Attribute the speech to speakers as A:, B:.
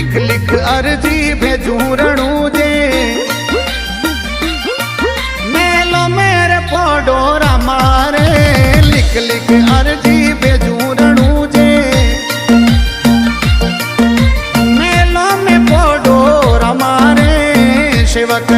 A: लिख लिख अर्जी भेजू रणू जे मेलो मेरे फोडोरा मारे लिख लिख अर्जी भेजू रणू जे मेलो में फोडोरा मारे सेवक